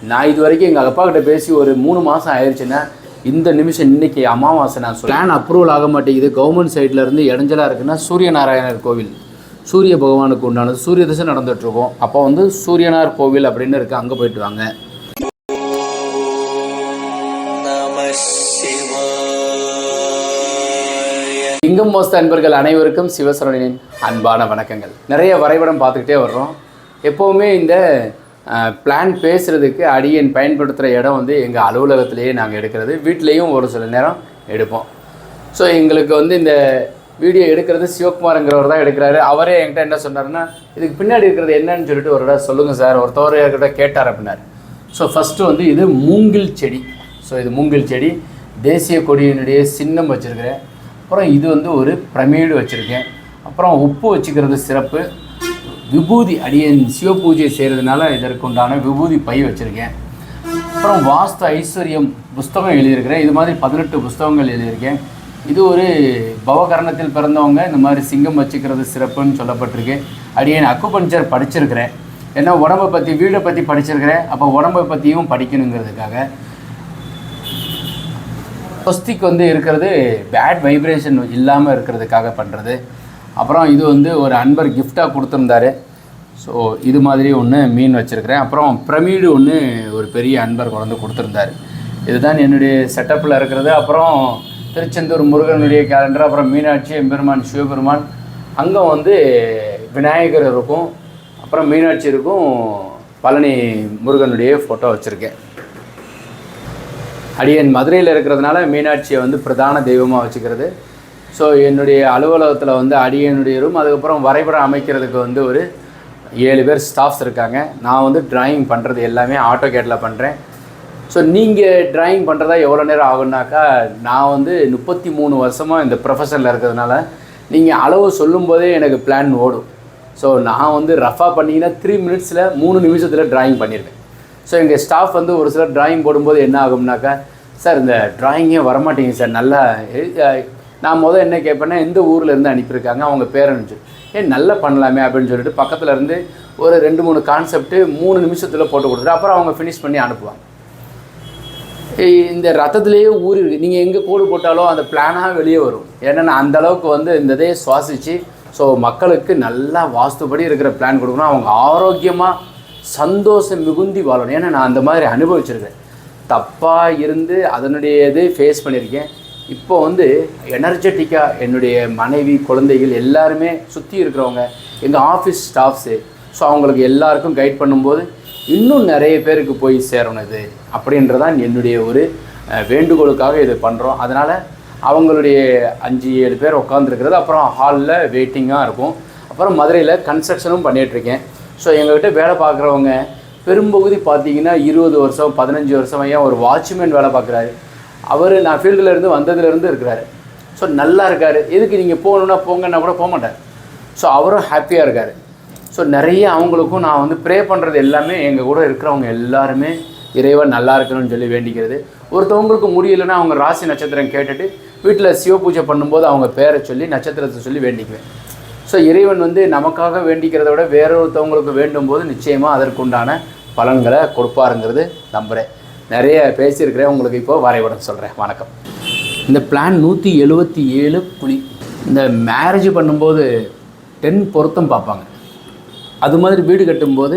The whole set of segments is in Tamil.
நான் இது வரைக்கும் எங்கள் அப்பா கிட்ட பேசி ஒரு 3 மாதம் ஆயிடுச்சுன்னா இந்த நிமிஷம் இன்றைக்கி அமாவாசை நான் பிளான் அப்ரூவல் ஆக மாட்டேங்குது. கவர்மெண்ட் சைட்லேருந்து இடைஞ்சலாக இருக்குன்னா சூரியநாராயணர் கோவில் சூரிய பகவானுக்கு உண்டானது சூரிய திசை நடந்துகிட்ருக்கோம். அப்போ வந்து சூரியனார் கோவில் அப்படின்னு இருக்குது, அங்கே போயிட்டு வாங்க. லிங்கம் வாஸ்து அன்பர்கள் அனைவருக்கும் சிவசரணியின் அன்பான வணக்கங்கள். நிறைய வரைபடம் பார்த்துக்கிட்டே வர்றோம். எப்போவுமே இந்த பிளான் பேசுகிறதுக்கு அடியன் பயன்படுத்துகிற இடம் வந்து எங்கள் அலுவலகத்திலேயே நாங்கள் எடுக்கிறது, வீட்லேயும் ஒரு சில நேரம் எடுப்போம். ஸோ எங்களுக்கு வந்து இந்த வீடியோ எடுக்கிறது சிவகுமார்ங்கிறவர் தான் எடுக்கிறாரு. அவரே என்கிட்ட என்ன சொன்னார்னா, இதுக்கு பின்னாடி இருக்கிறது என்னன்னு சொல்லிட்டு ஒரு இடம் சொல்லுங்கள் சார், ஒருத்தவர்கிட்ட கேட்டார் அப்படின்னார். ஸோ ஃபஸ்ட்டு வந்து இது மூங்கில் செடி. ஸோ இது மூங்கில் செடி, தேசிய கொடியினுடைய சின்னம் வச்சுருக்கிறேன். அப்புறம் இது வந்து ஒரு பிரமிடு வச்சுருக்கேன். அப்புறம் உப்பு வச்சுக்கிறது சிறப்பு. விபூதி அடியன் சிவ பூஜை செய்கிறதுனால இதற்குண்டான விபூதி பை வச்சுருக்கேன். அப்புறம் வாஸ்து ஐஸ்வர்யம் புஸ்தகம் எழுதியிருக்கிறேன். இது மாதிரி 18 புஸ்தகங்கள் எழுதியிருக்கேன். இது ஒரு பவகரணத்தில் பிறந்தவங்க இந்த மாதிரி சிங்கம் வச்சுக்கிறது சிறப்புன்னு சொல்லப்பட்டிருக்கு. அடியன் அக்குபஞ்சர் படிச்சிருக்கிறேன். ஏன்னா உடம்பை பற்றி வீடை பற்றி படிச்சிருக்கிறேன். அப்போ உடம்பை பற்றியும் படிக்கணுங்கிறதுக்காக. ஸ்வஸ்திக் வந்து இருக்கிறது பேட் வைப்ரேஷன் இல்லாமல் இருக்கிறதுக்காக பண்ணுறது. அப்புறம் இது வந்து ஒரு அன்பர் கிஃப்டாக கொடுத்துருந்தாரு. ஸோ இது மாதிரி ஒன்று மீன் வச்சுருக்கிறேன். அப்புறம் பிரமிடு ஒன்று ஒரு பெரிய அன்பர் கொண்டு கொடுத்துருந்தார். இதுதான் என்னுடைய செட்டப்பில் இருக்கிறது. அப்புறம் திருச்செந்தூர் முருகனுடைய கேலண்டர், அப்புறம் மீனாட்சி எம்பெருமான் சிவபெருமான், அங்கே வந்து விநாயகர் இருக்கும், அப்புறம் மீனாட்சி இருக்கும், பழனி முருகனுடைய ஃபோட்டோ வச்சுருக்கேன். அடியன் மதுரையில் இருக்கிறதுனால மீனாட்சியை வந்து பிரதான தெய்வமாக வச்சுக்கிறது. ஸோ என்னுடைய அலுவலகத்தில் வந்து அடியனுடைய ரூம், அதுக்கப்புறம் வரைபடம் அமைக்கிறதுக்கு வந்து ஒரு 7 பேர் ஸ்டாஃப்ஸ் இருக்காங்க. நான் வந்து டிராயிங் பண்ணுறது எல்லாமே ஆட்டோகேட்டில் பண்ணுறேன். ஸோ நீங்கள் டிராயிங் பண்ணுறதா எவ்வளோ நேரம் ஆகுனாக்கா, நான் வந்து 33 வருஷமாக இந்த ப்ரொஃபஷனில் இருக்கிறதுனால நீங்கள் அளவு சொல்லும்போதே எனக்கு பிளான் ஓடும். ஸோ நான் வந்து ரஃபாக பண்ணிங்கன்னா 3 மினிட்ஸில் 3 நிமிஷத்தில் டிராயிங் பண்ணியிருக்கேன். ஸோ எங்கள் ஸ்டாஃப் வந்து ஒரு சிலர் டிராயிங் போடும்போது என்ன ஆகும்னாக்கா, சார் இந்த டிராயிங்கே வரமாட்டேங்க சார், நல்லா நான் என்ன கேட்பேன்னா, எந்த ஊரில் இருந்து அனுப்பியிருக்காங்க, அவங்க பேரை நினச்சி நல்லா பண்ணலாமே அப்படின்னு சொல்லிட்டு பக்கத்தில் இருந்து ஒரு 2-3 கான்செப்ட்டு 3 நிமிஷத்தில் போட்டு கொடுத்துட்டு அப்புறம் அவங்க ஃபினிஷ் பண்ணி அனுப்புவாங்க. இந்த ரத்தத்துலேயே ஊறி இருக்குது. நீங்கள் எங்கே கோடு போட்டாலும் அந்த பிளானாக வெளியே வரும். ஏன்னா நான் அந்தளவுக்கு வந்து இந்த இதையே சுவாசித்து, ஸோ மக்களுக்கு நல்லா வாஸ்துபடி இருக்கிற பிளான் கொடுக்கணும், அவங்க ஆரோக்கியமாக சந்தோஷம் மிகுந்தி வாழணும். ஏன்னா நான் அந்த மாதிரி அனுபவிச்சிருக்கேன். தப்பாக இருந்து அதனுடைய இது ஃபேஸ் பண்ணியிருக்கேன். இப்போ வந்து எனர்ஜெட்டிக்காக என்னுடைய மனைவி குழந்தைகள் எல்லாருமே சுற்றி இருக்கிறவங்க, எங்கள் ஆஃபீஸ் ஸ்டாஃப்ஸு, ஸோ அவங்களுக்கு எல்லாருக்கும் கைட் பண்ணும்போது இன்னும் நிறைய பேருக்கு போய் சேரணும் இது அப்படின்றதான் என்னுடைய ஒரு வேண்டுகோளுக்காக இது பண்ணுறோம். அதனால் அவங்களுடைய 5-7 பேர் உட்காந்துருக்கிறது. அப்புறம் ஹாலில் வெயிட்டிங்காக இருக்கும். அப்புறம் மதுரையில் கன்ஸ்ட்ரக்ஷனும் பண்ணிகிட்ருக்கேன். ஸோ எங்கள்கிட்ட வேலை பார்க்குறவங்க பெரும்பகுதி பார்த்திங்கன்னா 20 வருஷம் 15 வருஷம் ஏன் ஒரு வாட்ச்மேன் வேலை பார்க்குறாரு. அவர் நான் ஃபீல்டில் இருந்து வந்ததுலேருந்து இருக்கிறாரு. ஸோ நல்லா இருக்கார். எதுக்கு நீங்கள் போகணுன்னா போங்கன்னா கூட போக மாட்டார். ஸோ அவரும் ஹாப்பியாக இருக்கார். ஸோ நிறைய அவங்களுக்கும் நான் வந்து ப்ரே பண்ணுறது எல்லாமே எங்கள் கூட இருக்கிறவங்க எல்லாருமே இறைவன் நல்லா இருக்கணும்னு சொல்லி வேண்டிக்கிறது. ஒருத்தவங்களுக்கு முடியலைன்னா அவங்க ராசி நட்சத்திரம் கேட்டுட்டு வீட்டில் சிவ பூஜை பண்ணும்போது அவங்க பேரை சொல்லி நட்சத்திரத்தை சொல்லி வேண்டிக்குவேன். ஸோ இறைவன் வந்து நமக்காக வேண்டிக்கிறத விட வேறொருத்தவங்களுக்கு வேண்டும் போது நிச்சயமாக அதற்குண்டான பலன்களை கொடுப்பாருங்கிறது நம்புகிறேன். நிறைய பேசியிருக்கிறேன். உங்களுக்கு இப்போ வரைபடம் சொல்கிறேன். வணக்கம். இந்த பிளான் 177 புலி. இந்த மேரேஜ் பண்ணும்போது 10 பொருத்தம் பார்ப்பாங்க. அது மாதிரி வீடு கட்டும்போது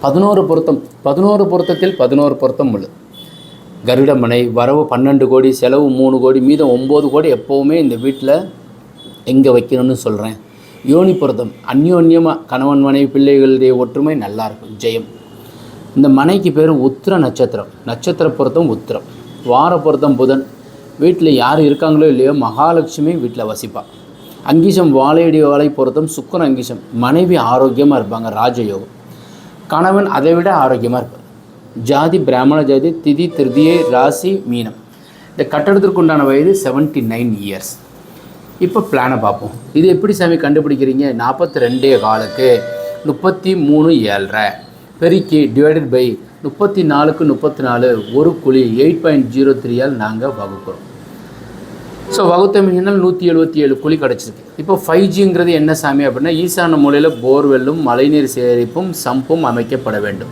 11 பொருத்தம், 11 பொருத்தத்தில் 11 பொருத்தம் உள்ளது. கருடமனை வரவு 12 கோடி, செலவு 3 கோடி, மீதம் 9 கோடி எப்போவுமே இந்த வீட்டில் எங்கே வைக்கணும்னு சொல்கிறேன். யோனி பொருத்தம் அந்யோன்யமாக கணவன் மனைவி பிள்ளைகளுடைய ஒற்றுமை நல்லாயிருக்கும், ஜெயம். இந்த மனைக்கு பேர் உத்திர நட்சத்திரம், நட்சத்திர பொருத்தம் உத்திரம். வார பொருத்தம் புதன். வீட்டில் யார் இருக்காங்களோ இல்லையோ மகாலட்சுமி வீட்டில் வசிப்பா. அங்கிசம் வாழையடி வாழை பொருத்தம் சுக்கரன் அங்கிசம். மனைவி ஆரோக்கியமாக இருப்பாங்க, ராஜயோகம். கணவன் அதை விட ஆரோக்கியமாக இருப்பார். ஜாதி பிராமண ஜாதி, திதி திருதியை, ராசி மீனம். இந்த கட்டடத்திற்கு உண்டான வயது 79 இயர்ஸ். இப்போ பிளானை பார்ப்போம். இது எப்படி சாமி கண்டுபிடிக்கிறீங்க? 42 காலுக்கு 33 7.5 பெருக்கி டிவைடட் பை 34க்கு 34 ஒரு குழி 8.03 நாங்கள் வகுக்கிறோம். ஸோ வகுத்தமிழ்னால் 177 குழி கிடச்சிருக்கு. இப்போ 5Gங்கிறது என்ன சாமி அப்படின்னா, ஈசான மூலையில் போர்வெல்லும் மழைநீர் சேகரிப்பும் சம்பும் அமைக்கப்பட வேண்டும்.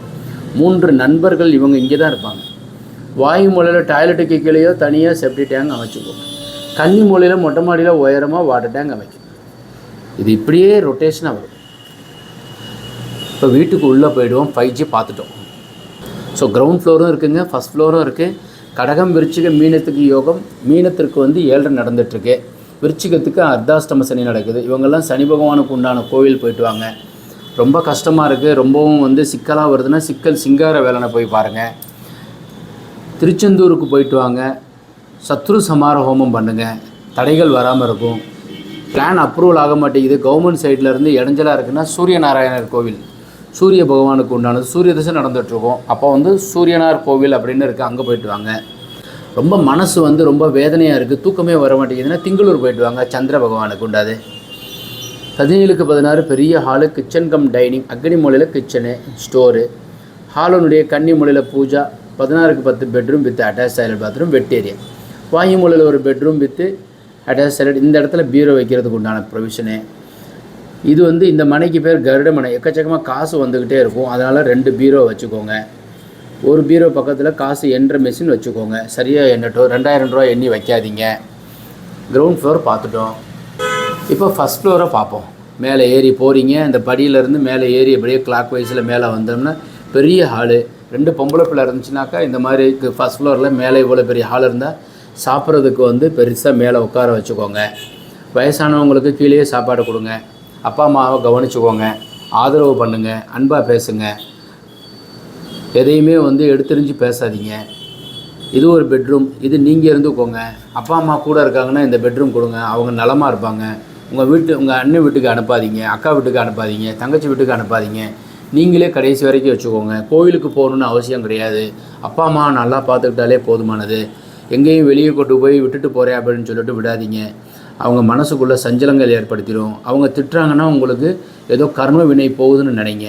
3 நண்பர்கள் இவங்க இங்கே தான் இருப்பாங்க. வாயு மூலையில் டாய்லெட்டுக்கு கீழேயோ தனியாக செப்டி டேங்க் அமைச்சுக்கோங்க. கன்னி மூலையில் மொட்டை மாடியில் உயரமாக வாட்டர் டேங்க் அமைக்கும். இது இப்படியே ரொட்டேஷனாக வரும். இப்போ வீட்டுக்கு உள்ளே போய்டுவோம். 5G பார்த்துட்டோம். ஸோ கிரவுண்ட் ஃப்ளோரும் இருக்குதுங்க, ஃபஸ்ட் ஃப்ளோரும் இருக்குது. கடகம் விருச்சிக மீனத்துக்கு யோகம். மீனத்திற்கு வந்து 7 நடந்துகிட்ருக்கு. விருச்சிகத்துக்கு அர்த்தாஷ்டம சனி நடக்குது. இவங்கெல்லாம் சனி பகவானுக்கு உண்டான கோவில் போயிட்டு வாங்க. ரொம்ப கஷ்டமாக இருக்குது, ரொம்பவும் வந்து சிக்கலாக வருதுன்னா சிங்கார வேலனை போய் பாருங்கள். திருச்செந்தூருக்கு போயிட்டு வாங்க. சத்ரு சமார ஹோமம் பண்ணுங்கள், தடைகள் வராமல் இருக்கும். பிளான் அப்ரூவல் ஆக மாட்டேங்குது, கவர்மெண்ட் சைட்லேருந்து இடைஞ்சலாக இருக்குன்னா சூரியநாராயணர் கோவில், சூரிய பகவானுக்கு உண்டானது, சூரிய திசை நடந்துகிட்ருக்கோம். அப்போ வந்து சூரியனார் கோவில் அப்படின்னு இருக்குது, அங்கே போயிட்டு வாங்க. ரொம்ப மனசு வந்து ரொம்ப வேதனையாக இருக்குது, தூக்கமே வர மாட்டேங்குதுன்னா திங்களூர் போயிட்டு வாங்க, சந்திர பகவானுக்கு உண்டாது. 17-16 பெரிய ஹாலு, கிச்சன் கம் டைனிங், அக்னி மூலையில் கிச்சனு ஸ்டோரு, ஹாலுனுடைய கன்னி மூலையில் puja, 16-10 bedroom with attach toilet bathroom, wet area. வாயு மூலையில் ஒரு பெட்ரூம் வித் அட்டாச் டாய்லெட். இந்த இடத்துல பீரோ வைக்கிறதுக்கு உண்டான ப்ரொவிஷனு. இது வந்து இந்த மனைக்கு பேர் கருட மனை. எக்கச்சக்கமாக காசு வந்துக்கிட்டே இருக்கும், அதனால் 2 பீரோ வச்சுக்கோங்க. ஒரு பீரோ பக்கத்தில் காசு எண்ணுற மெஷின் வச்சுக்கோங்க. சரியாக எண்ணட்டும், 2000 ரூபா எண்ணி வைக்காதீங்க. கிரவுண்ட் ஃப்ளோர் பார்த்துட்டோம். இப்போ ஃபஸ்ட் ஃப்ளோரை பார்ப்போம். மேலே ஏறி போகிறீங்க, அந்த படியிலேருந்து மேலே ஏறி அப்படியே கிளாக் வைஸில் மேலே வந்தோம்னா பெரிய ஹாலு. 2 பொம்பளை பிள்ளை இருந்துச்சுனாக்கா இந்த மாதிரி ஃபஸ்ட் ஃப்ளோரில் மேலே இவ்வளோ பெரிய ஹால் இருந்தால் சாப்பிட்றதுக்கு வந்து பெருசாக மேலே உட்கார வச்சுக்கோங்க. வயசானவங்களுக்கு கீழே சாப்பாடு கொடுங்க. அப்பா அம்மாவை கவனிச்சுக்கோங்க, ஆதரவு பண்ணுங்கள், அன்பாக பேசுங்க. எதையுமே வந்து எடுத்துரிஞ்சு பேசாதீங்க. இது ஒரு பெட்ரூம், இது நீங்கள் இருந்துக்கோங்க. அப்பா அம்மா கூட இருக்காங்கன்னா இந்த பெட்ரூம் கொடுங்க, அவங்க நலமாக இருப்பாங்க. உங்கள் அண்ணன் வீட்டுக்கு அனுப்பாதீங்க, அக்கா வீட்டுக்கு அனுப்பாதீங்க, தங்கச்சி வீட்டுக்கு அனுப்பாதீங்க. நீங்களே கடைசி வரைக்கும் வச்சுக்கோங்க. கோவிலுக்கு போகணுன்னு அவசியம் கிடையாது. அப்பா அம்மா நல்லா பார்த்துக்கிட்டாலே போதுமானது. எங்கேயும் வெளியே கொண்டு போய் விட்டுட்டு போகிறேன் அப்படின்னு சொல்லிட்டு விடாதீங்க. அவங்க மனசுக்குள்ளே சஞ்சலங்கள் ஏற்படுத்திடும். அவங்க திட்டுறாங்கன்னா உங்களுக்கு ஏதோ கர்ம வினை போகுதுன்னு நினைங்க.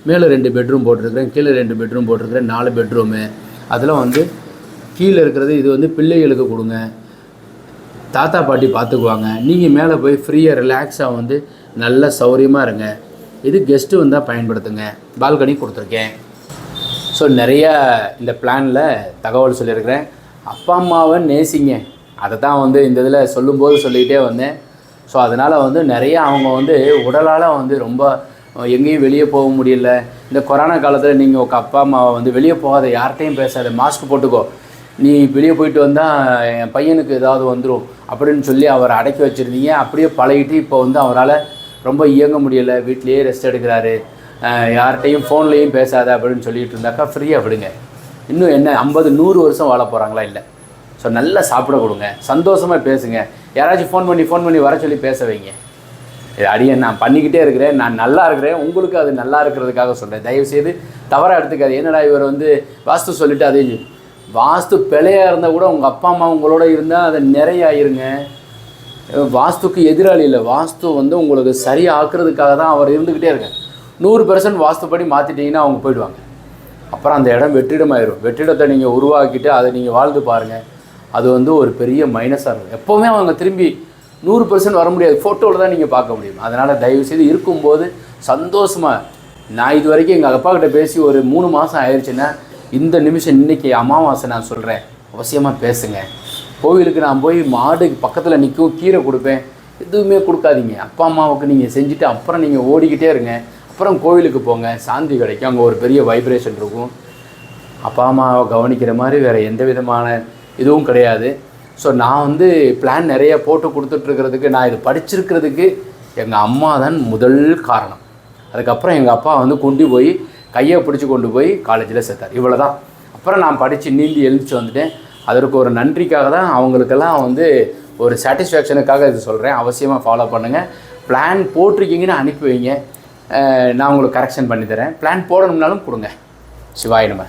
மேலே 2 பெட்ரூம் போட்டிருக்கிறேன், கீழே 2 பெட்ரூம் போட்டிருக்கிறேன், 4 பெட்ரூமு. அதில் வந்து கீழே இருக்கிறது இது வந்து பிள்ளைகளுக்கு கொடுங்க, தாத்தா பாட்டி பார்த்துக்குவாங்க. நீங்கள் மேலே போய் ஃப்ரீயாக ரிலாக்ஸாக வந்து நல்ல சௌரியமாக இருங்க. இது கெஸ்ட்டு வந்தால் பயன்படுத்துங்க. பால்கனி கொடுத்துருக்கேன். ஸோ நிறையா இந்த பிளானில் தகவல் சொல்லியிருக்கிறேன். அப்பா அம்மாவை நேசிங்க, அதை தான் வந்து இந்த இதில் சொல்லும்போது சொல்லிக்கிட்டே வந்தேன். ஸோ அதனால் வந்து நிறையா அவங்க வந்து உடலால் வந்து ரொம்ப எங்கேயும் வெளியே போக முடியல. இந்த கொரோனா காலத்தில் நீங்கள் உங்கள் அப்பா அம்மாவை வந்து வெளியே போகாத, யார்கிட்டையும் பேசாத, மாஸ்க் போட்டுக்கோ, நீ வெளியே போயிட்டு வந்தால் என் பையனுக்கு ஏதாவது வந்துடும் அப்படின்னு சொல்லி அவரை அடக்கி வச்சுருந்தீங்க. அப்படியே பழகிட்டு இப்போ வந்து அவரால் ரொம்ப இயங்க முடியலை, வீட்லேயே ரெஸ்ட் எடுக்கிறாரு. யார்கிட்டையும் ஃபோன்லேயும் பேசாத அப்படின்னு சொல்லிகிட்டு இருந்தாக்கா ஃப்ரீயாக விடுங்க. இன்னும் என்ன 50-100 வருஷம் வாழ போகிறாங்களா? இல்லை. ஸோ நல்லா சாப்பிட கொடுங்க, சந்தோஷமாக பேசுங்க. யாராச்சும் ஃபோன் பண்ணி வர சொல்லி பேச வைங்க. இது அடியே நான் பண்ணிக்கிட்டே இருக்கிறேன், நான் நல்லா இருக்கிறேன், உங்களுக்கு அது நல்லா இருக்கிறதுக்காக சொல்கிறேன். தயவுசெய்து தவறாக எடுத்துக்காது. என்னடா இவர் வந்து வாஸ்து சொல்லிவிட்டு அதே வாஸ்து பிழையாக இருந்தால் கூட உங்கள் அப்பா அம்மா உங்களோட இருந்தால் அதை நிறைய ஆயிருங்க. வாஸ்துக்கு எதிராளி இல்லை, வாஸ்து வந்து உங்களுக்கு சரியாக ஆக்குறதுக்காக தான் அவர் இருந்துக்கிட்டே இருக்கார். 100% வாஸ்துப்படி மாற்றிட்டிங்கன்னா அவங்க போயிடுவாங்க. அப்புறம் அந்த இடம் வெற்றிடமாயிடும். வெற்றிடத்தை நீங்கள் உருவாக்கிட்டு அதை நீங்கள் வாழ்ந்து பாருங்கள். அது வந்து ஒரு பெரிய மைனஸாக இருக்கும். எப்போவுமே அவங்க திரும்பி 100% வர முடியாது, ஃபோட்டோவில் தான் நீங்கள் பார்க்க முடியும். அதனால் தயவுசெய்து இருக்கும்போது சந்தோஷமாக, நான் இது வரைக்கும் எங்கள் அப்பா கிட்டே பேசி ஒரு 3 மாதம் ஆயிடுச்சுன்னா இந்த நிமிஷம் இன்றைக்கி அமாவாசை நான் சொல்கிறேன், அவசியமாக பேசுங்க. கோவிலுக்கு நான் போய் மாடுக்கு பக்கத்தில் நிற்கும், கீரை கொடுப்பேன், எதுவுமே கொடுக்காதீங்க. அப்பா அம்மாவுக்கு நீங்கள் செஞ்சுட்டு அப்புறம் நீங்கள் ஓடிக்கிட்டே இருங்க. அப்புறம் கோவிலுக்கு போங்க, சாந்தி கிடைக்கும், அங்கே ஒரு பெரிய வைப்ரேஷன் இருக்கும். அப்பா அம்மாவை கவனிக்கிற மாதிரி வேறு எந்த விதமான இதுவும் கிடையாது. ஸோ நான் வந்து பிளான் நிறைய போட்டு கொடுத்துட்ருக்கிறதுக்கு, நான் இது படிச்சிருக்கிறதுக்கு எங்கள் அம்மா தான் முதல் காரணம். அதுக்கப்புறம் எங்கள் அப்பா வந்து கொண்டு போய் கையை பிடிச்சி கொண்டு போய் காலேஜில் சேர்த்தார். இவ்வளோ தான். அப்புறம் நான் படித்து நீந்தி எழுந்திரிச்சு வந்துட்டேன். அதற்கு ஒரு நன்றிக்காக தான், அவங்களுக்கெல்லாம் வந்து ஒரு சாட்டிஸ்ஃபேக்ஷனுக்காக இது சொல்கிறேன். அவசியமாக ஃபாலோ பண்ணுங்கள். பிளான் போட்டிருக்கீங்கன்னு அனுப்பி வைங்க, நான் உங்களுக்கு கரெக்ஷன் பண்ணித்தரேன். பிளான் போடணும்னாலும் கொடுங்க. சிவாய நம.